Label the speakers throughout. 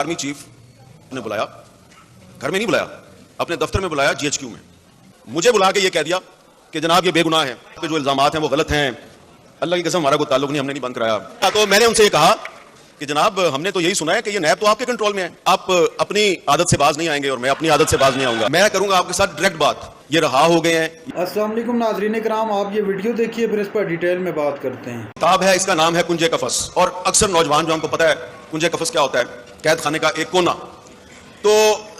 Speaker 1: Army chief ने बुलाया, घर में नहीं बुलाया, अपने दफ्तर में बुलाया जीएचक्यू में। मुझे बुला के ये कह दिया कि जनाब ये बेगुनाह है, कि जो इल्जामात हैं वो गलत हैं, अल्लाह की कसम हमारा कोई ताल्लुक नहीं, हमने नहीं बंद कराया। तो मैंने उनसे ये कहा कि जनाब हमने तो यही सुना है कि ये नैब तो आपके कंट्रोल में है, आप अपनी आदत से बाज नहीं आएंगे और मैं अपनी आदत से बाज नहीं आऊंगा। मैं करूंगा आपके साथ डायरेक्ट बात, ये रहा हो गए हैं।
Speaker 2: अस्सलाम वालेकुम नाज़रीन कराम, आप ये वीडियो देखिए फिर इस पर डिटेल में बात करते हैं।
Speaker 1: किताब है, इसका नाम है कुंजे कफस। और अक्सर नौजवान जो हमको पता है कुंजे कफस क्या होता है, कैद खाने का एक कोना। तो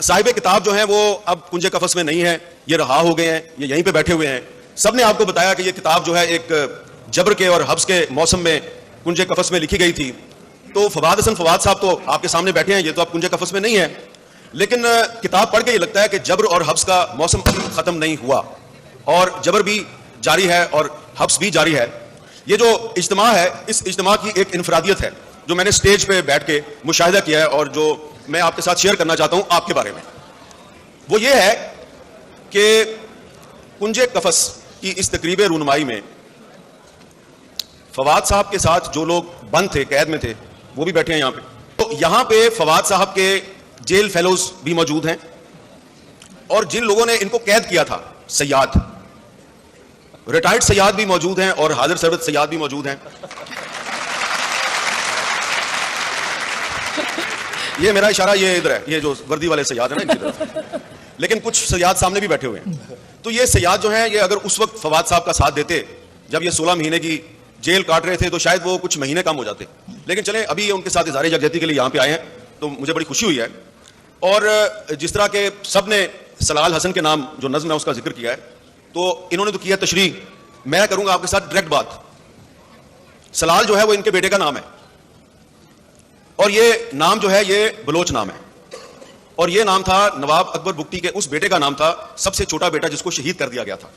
Speaker 1: साहिब किताब जो है वो अब कुंजे कफस में नहीं है, ये रहा हो गए हैं, ये यहीं पे बैठे हुए हैं। सबने आपको बताया कि ये किताब जो है एक जबर के और हब्स के मौसम में कुंजे कफस में लिखी गई थी। तो फवाद हसन फवाद साहब तो आपके सामने बैठे हैं, ये तो अब कुंजे कफस में नहीं है, लेकिन किताब पढ़ के ये लगता है कि जबर और हब्स का मौसम खत्म नहीं हुआ और जबर भी जारी है और हब्स भी जारी है। ये जो इज्तिमा है, इस इज्तिमा की एक इनफरादियत है जो मैंने स्टेज पे बैठ के मुशाहिदा किया है और जो मैं आपके साथ शेयर करना चाहता हूं आपके बारे में। वो ये है कि कुंजे कफस की इस तकरीब रूनुमाई में फवाद साहब के साथ जो लोग बंद थे, कैद में थे, वो भी बैठे हैं यहां पे। तो यहां पे फवाद साहब के जेल फेलोज भी मौजूद हैं और जिन लोगों ने इनको कैद किया था, सयाद, रिटायर्ड सयाद भी मौजूद हैं और हाजिर सरबत सयाद भी मौजूद हैं। ये मेरा इशारा ये इधर है, ये जो वर्दी वाले सयाद है ना इनकी तरफ, लेकिन कुछ सयाद सामने भी बैठे हुए हैं। तो ये सयाद जो हैं, ये अगर उस वक्त फवाद साहब का साथ देते जब ये 16 महीने की जेल काट रहे थे तो शायद वो कुछ महीने कम हो जाते। लेकिन चलें, अभी ये उनके साथ इज़हार यकजहती के लिए यहाँ पे आए हैं तो मुझे बड़ी खुशी हुई है। और जिस तरह के सब ने सलाल हसन के नाम जो नज़्म है उसका जिक्र किया है, तो इन्होंने तो किया तशरीह, मैं करूंगा आपके साथ डायरेक्ट बात। सलाल जो है वो इनके बेटे का नाम है और ये नाम जो है ये बलोच नाम है और ये नाम था नवाब अकबर बुगटी के उस बेटे का नाम था, सबसे छोटा बेटा जिसको शहीद कर दिया गया था।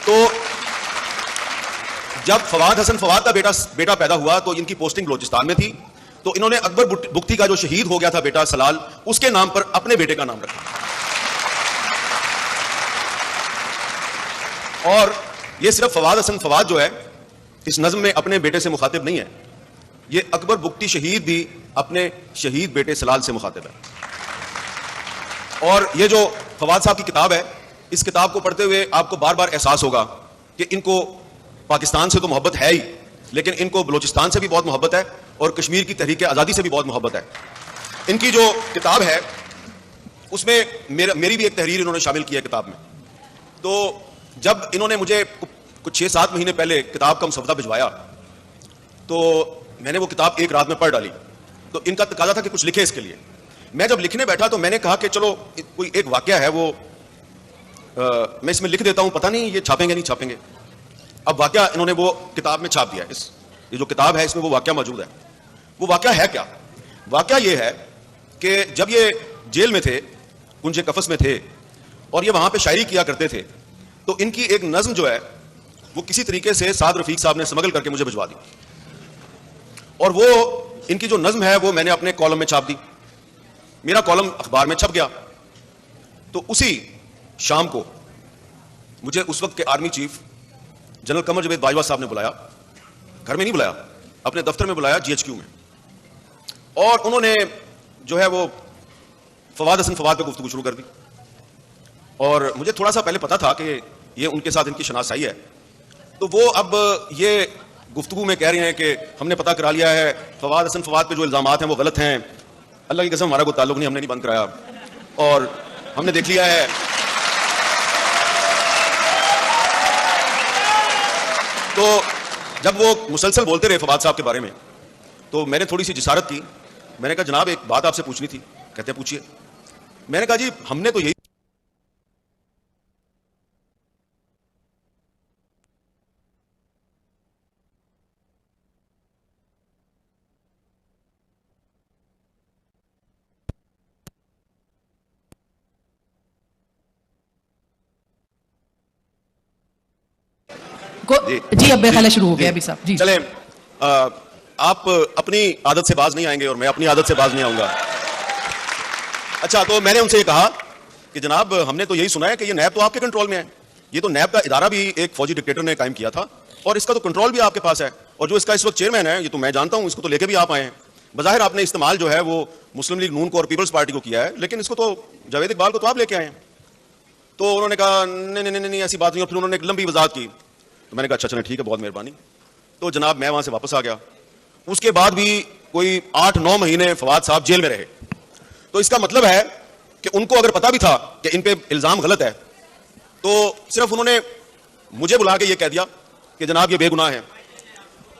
Speaker 1: तो जब फवाद हसन फवाद का बेटा पैदा हुआ तो इनकी पोस्टिंग बलोचिस्तान में थी, तो इन्होंने अकबर बुगटी का जो शहीद हो गया था बेटा सलाल, उसके नाम पर अपने बेटे का नाम रखा। और ये सिर्फ फवाद हसन फवाद जो है इस नज़्म में अपने बेटे से मुखातिब नहीं है, ये अकबर बुगटी शहीद भी अपने शहीद बेटे सलाल से मुखातिब है। और ये जो फवाद साहब की किताब है, इस किताब को पढ़ते हुए आपको बार बार एहसास होगा कि इनको पाकिस्तान से तो मोहब्बत है ही, लेकिन इनको बलोचिस्तान से भी बहुत मोहब्बत है और कश्मीर की तहरीक आज़ादी से भी बहुत मोहब्बत है। इनकी जो किताब है उसमें मेरी भी एक तहरीर इन्होंने शामिल की है किताब में। तो जब इन्होंने मुझे कुछ 6-7 महीने पहले किताब का मसवदा भिजवाया तो मैंने वो किताब एक रात में पढ़ डाली। तो इनका तकाजा था कि कुछ लिखे इसके लिए। मैं जब लिखने बैठा तो मैंने कहा कि चलो कोई एक वाकया है वो मैं इसमें लिख देता हूं, पता नहीं ये छापेंगे नहीं छापेंगे। अब वाकया इन्होंने वो किताब में छाप दिया। ये जो किताब है इसमें वो वाकया मौजूद है। वो वाकया है क्या? वाकया ये है कि जब ये जेल में थे, कुंजे कफस में थे और ये वहां पे शायरी किया करते थे, तो इनकी एक नज्म जो है वो किसी तरीके से साद रफीक साहब ने स्मगल करके मुझे भिजवा दी और वो इनकी जो नज्म है वो मैंने अपने कॉलम में छाप दी। मेरा कॉलम अखबार में छप गया। तो उसी शाम को मुझे उस वक्त के आर्मी चीफ जनरल कमर जवेद बाजवा साहब ने बुलाया, घर में नहीं बुलाया, अपने दफ्तर में बुलाया जीएचक्यू में। और उन्होंने जो है वो फवाद हसन फवाद पे गुफ्तगू शुरू कर दी। और मुझे थोड़ा सा पहले पता था कि ये उनके साथ इनकी शनासाई है, तो वो अब ये गुफ्तगू में कह रहे हैं कि हमने पता करा लिया है फवाद हसन फवाद पे जो इल्जामात हैं वो गलत हैं, अल्लाह की कसम हमारा कोई ताल्लुक नहीं, हमने नहीं बंद कराया और हमने देख लिया है। तो जब वो मुसलसल बोलते रहे फवाद साहब के बारे में तो मैंने थोड़ी सी जिसारत की। मैंने कहा जनाब एक बात आपसे पूछनी थी। कहते हैं पूछिए। मैंने कहा जी हमने तो यही
Speaker 3: जी अब मेरा शुरू हो गया अभी साहब जी।
Speaker 1: चले, आप अपनी आदत से बाज नहीं आएंगे और मैं अपनी आदत से बाज नहीं आऊंगा। अच्छा, तो मैंने उनसे ये कहा कि जनाब हमने तो यही सुना है कि ये नैब तो आपके कंट्रोल में है, ये तो नैब का इदारा भी एक फौजी डिक्टेटर ने कायम किया था और इसका तो कंट्रोल भी आपके पास है और जो इसका इस वक्त चेयरमैन है ये तो मैं जानता हूं, इसको तो लेके भी आप आए हैं। बज़ाहिर आपने इस्तेमाल जो है वो मुस्लिम लीग नून को और पीपल्स पार्टी को किया है, लेकिन इसको तो जावेद इकबाल को तो आप लेके आए हैं। तो उन्होंने कहा नहीं ऐसी बात नहीं, और फिर उन्होंने एक लंबी वजाहत की। तो मैंने कहा अच्छा चलें ठीक है, बहुत मेहरबानी। तो जनाब मैं वहां से वापस आ गया। उसके बाद भी कोई 8-9 महीने फवाद साहब जेल में रहे। तो इसका मतलब है कि उनको अगर पता भी था कि इन पे इल्जाम गलत है, तो सिर्फ उन्होंने मुझे बुला के ये कह दिया कि जनाब ये बेगुनाह है।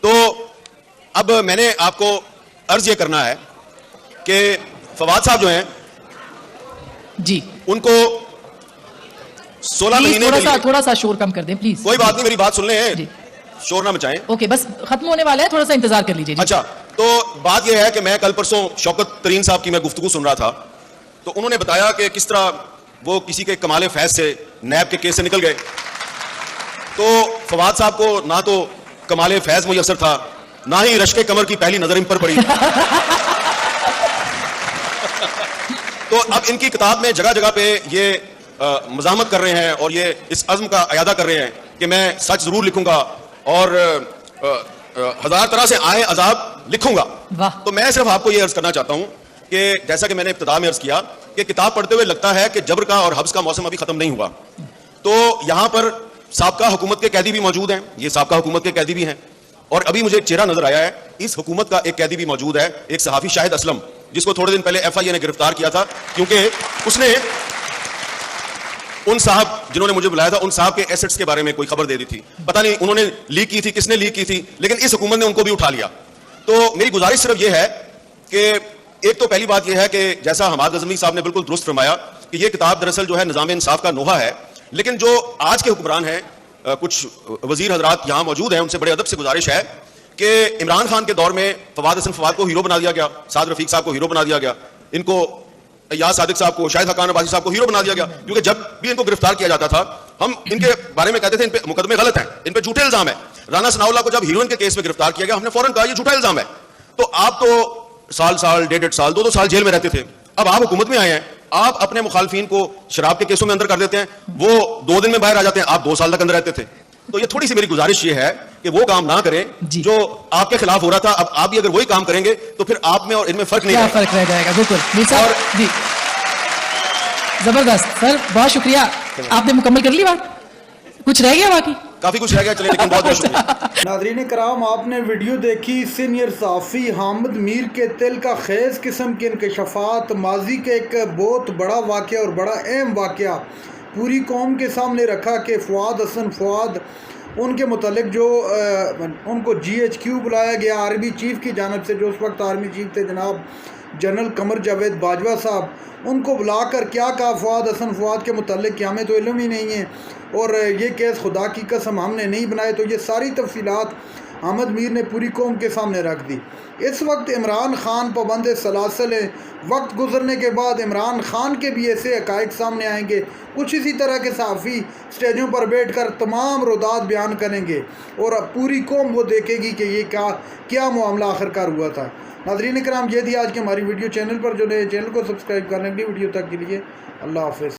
Speaker 1: तो अब मैंने आपको अर्ज ये करना है कि फवाद साहब जो हैं
Speaker 3: जी,
Speaker 1: उनको 16 महीने
Speaker 3: थोड़ा सा शोर कम कर दें प्लीज।
Speaker 1: कोई बात नहीं, मेरी बात सुन लें, शोर ना मचाएं।
Speaker 3: ओके, बस खत्म होने वाला है, थोड़ा सा इंतजार कर लीजिए।
Speaker 1: अच्छा, तो बात यह है कि मैं कल परसों शौकत तरीन साहब की मैं गुफ्तगू सुन रहा था, तो उन्होंने बताया कि किस तरह वो किसी के कमाले फैज से नैब के केस से निकल गए। तो फवाद साहब को ना तो कमाले फैज मुयसर था, ना ही रश्के कमर की पहली नजर इन पर पड़ी। तो अब इनकी किताब में जगह जगह पे ये मजामत कर रहे हैं और ये इस अज़्म का अयादा कर रहे हैं कि मैं सच जरूर लिखूंगा और हजार तरह से आए अजाब लिखूंगा। तो मैं सिर्फ आपको ये अर्ज करना चाहता हूं कि जैसा कि मैंने इब्तिदा में अर्ज किया कि किताब पढ़ते हुए लगता है कि जबर का और हब्स का मौसम अभी खत्म नहीं हुआ। तो यहां पर साबका हुकूमत के कैदी भी मौजूद हैं, ये साबका हुकूमत के कैदी भी हैं, और अभी मुझे एक चेहरा नजर आया है, इस हुकूमत का एक कैदी भी मौजूद है, एक सहाफी शाहिद असलम, जिसको थोड़े दिन पहले FIA ने गिरफ्तार किया था क्योंकि उसने उन साहब जिन्होंने मुझे बुलाया था उन साहब के एसेट्स के बारे में कोई खबर दे दी थी। पता नहीं उन्होंने लीक की थी, किसने लीक की थी, लेकिन इस हुकूमत ने उनको भी उठा लिया। तो मेरी गुजारिश सिर्फ यह है कि एक तो पहली बात यह है कि जैसा हमाद गज़नवी साहब ने बिल्कुल दुरुस्त फरमाया कि यह किताब दरअसल जो है निज़ाम इंसाफ का नोहा है, लेकिन जो आज के हुक्मरान हैं, कुछ वजीर हजरात यहाँ मौजूद हैं, उनसे बड़े अदब से गुजारिश है कि इमरान खान के दौर में फवाद हसन फवाद को हीरो बना दिया गया, साद रफीक साहब को हीरो बना दिया गया, इनको याद सादिक साहब को, शाहिद हकान अब्बासी साहब को हीरो बना दिया गया, क्योंकि जब भी इनको गिरफ्तार किया जाता था हम इनके बारे में कहते थे इन पे मुकदमे गलत हैं, इन पे झूठे इल्जाम है। राना सनाउल्लाह को जब हीरोइन के केस में गिरफ्तार किया गया, हमने फौरन कहा ये झूठा इल्जाम है। तो आप तो साल 1.5 साल 2 साल जेल में रहते थे, अब आप हुकूमत में आए हैं, आप अपने मुखालफिन को शराब के केसों में अंदर कर देते हैं, वो 2 दिन में बाहर आ जाते हैं, आप 2 साल तक अंदर रहते थे। तो ये थोड़ी सी मेरी गुजारिश ये है कि वो काम ना करें जो आपके खिलाफ हो रहा था। अब आप भी अगर वही काम करेंगे तो फिर आप में और इनमें फर्क नहीं
Speaker 3: क्या फर्क रह जाएगा। बिल्कुल जी, जबरदस्त सर, बहुत शुक्रिया। आपने मुकम्मल कर ली बात, कुछ रह गया बाकी?
Speaker 1: काफी कुछ रह गया, चलिए, लेकिन बहुत बहुत शुक्रिया।
Speaker 2: नाज़रीन कराम, आपने वीडियो देखी सीनियर सहाफ़ी हामिद मीर के तिल का खेज किस्म के इंकशाफात, माजी के एक बहुत बड़ा वाक़या और बड़ा अहम वाक़या पूरी कौम के सामने रखा कि फवाद हसन फवाद उनके मुतालिक जो उनको GHQ बुलाया गया आर्मी चीफ़ की जानब से, जो उस वक्त आर्मी चीफ़ थे जनाब जनरल कमर जावेद बाजवा साहब, उनको बुलाकर क्या कहा फवाद हसन फवाद के मुतालिक कि हमें तो इल्म ही नहीं है और ये केस खुदा की कसम हमने नहीं बनाए। तो ये सारी तफसीलात हामिद मीर ने पूरी कौम के सामने रख दी। इस वक्त इमरान खान पाबंद सलासल है, वक्त गुजरने के बाद इमरान खान के भी ऐसे हक़ाइक़ सामने आएंगे, कुछ इसी तरह के सहाफ़ी स्टेजों पर बैठकर तमाम रुदात बयान करेंगे और पूरी कौम वो देखेगी कि ये क्या मामला आखिरकार हुआ था। नाज़रीन कराम, ये थी आज की हमारी वीडियो। चैनल पर जो नए चैनल को सब्सक्राइब करने के लिए वीडियो तक के लिए अल्लाह हाफ़िज़।